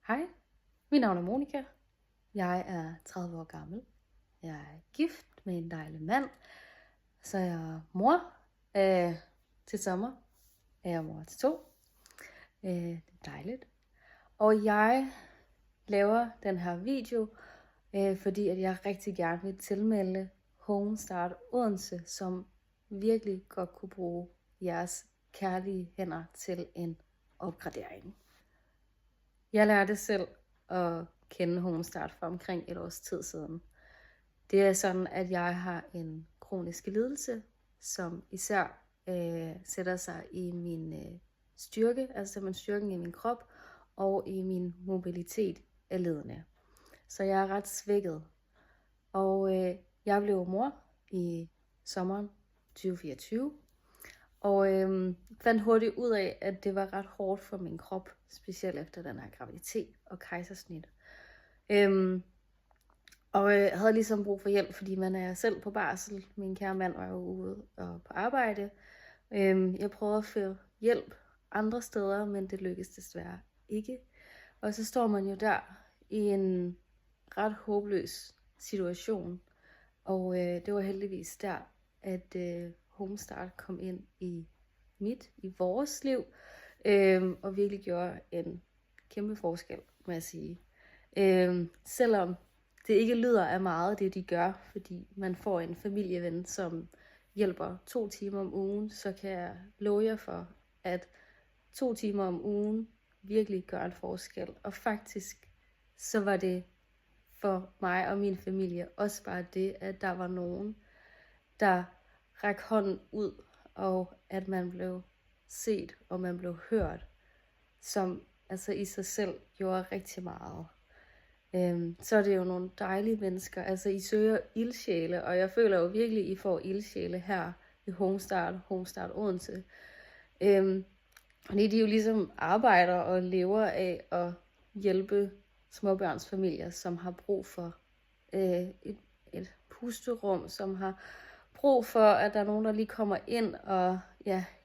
Hej, mit navn er Monika. Jeg er 30 år gammel. Jeg er gift med en dejlig mand. Så er jeg mor til sommer. Jeg er mor til 2. Det er dejligt. Og jeg laver den her video, fordi at jeg rigtig gerne vil tilmelde Homestart Odense, som virkelig godt kunne bruge jeres kærlige hænder til en opgradering. Jeg lærte selv at kende Homestart for omkring et års tid siden. Det er sådan, at jeg har en kronisk lidelse, som især sætter sig i min styrke, altså simpelthen styrken i min krop og i min mobilitet af ledene. Så jeg er ret svækket. Og jeg blev mor i sommeren 2024. Og fandt hurtigt ud af, at det var ret hårdt for min krop, specielt efter den her graviditet og kejsersnit. Og jeg havde ligesom brug for hjælp, fordi man er selv på barsel. Min kære mand var jo ude og på arbejde. Jeg prøvede at få hjælp andre steder, men det lykkedes desværre ikke. Og så står man jo der i en ret håbløs situation. Og det var heldigvis der, at Homestart kom ind i vores liv, og virkelig gjorde en kæmpe forskel, må jeg sige. Selvom det ikke lyder af meget, det de gør, fordi man får en familieven, som hjælper 2 timer om ugen, så kan jeg love jer for, at 2 timer om ugen virkelig gør en forskel. Og faktisk, så var det for mig og min familie også bare det, at der var nogen, der rak hånden ud, og at man blev set, og man blev hørt, som altså i sig selv gjorde rigtig meget. Så er det jo nogle dejlige mennesker, altså I søger ildsjæle, og jeg føler jo virkelig, I får ildsjæle her i Homestart Odense. Fordi de jo ligesom arbejder og lever af at hjælpe småbørnsfamilier, som har brug for et pusterum, som har brug for, at der er nogen, der lige kommer ind og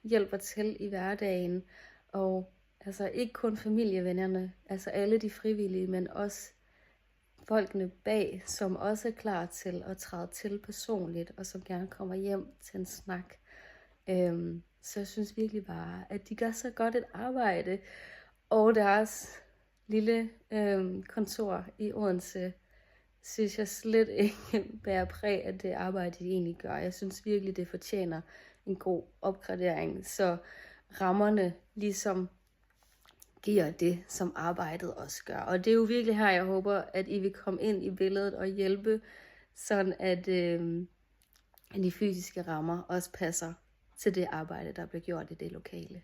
hjælper til i hverdagen. Og altså ikke kun familievennerne, altså alle de frivillige, men også folkene bag, som også er klar til at træde til personligt, og som gerne kommer hjem til en snak. Så jeg synes virkelig bare, at de gør så godt et arbejde, og deres lille kontor i Odense, synes jeg slet ikke bærer præg af det arbejde, de egentlig gør. Jeg synes virkelig, det fortjener en god opgradering, så rammerne ligesom giver det, som arbejdet også gør. Og det er jo virkelig her, jeg håber, at I vil komme ind i billedet og hjælpe, sådan at de fysiske rammer også passer til det arbejde, der bliver gjort i det lokale.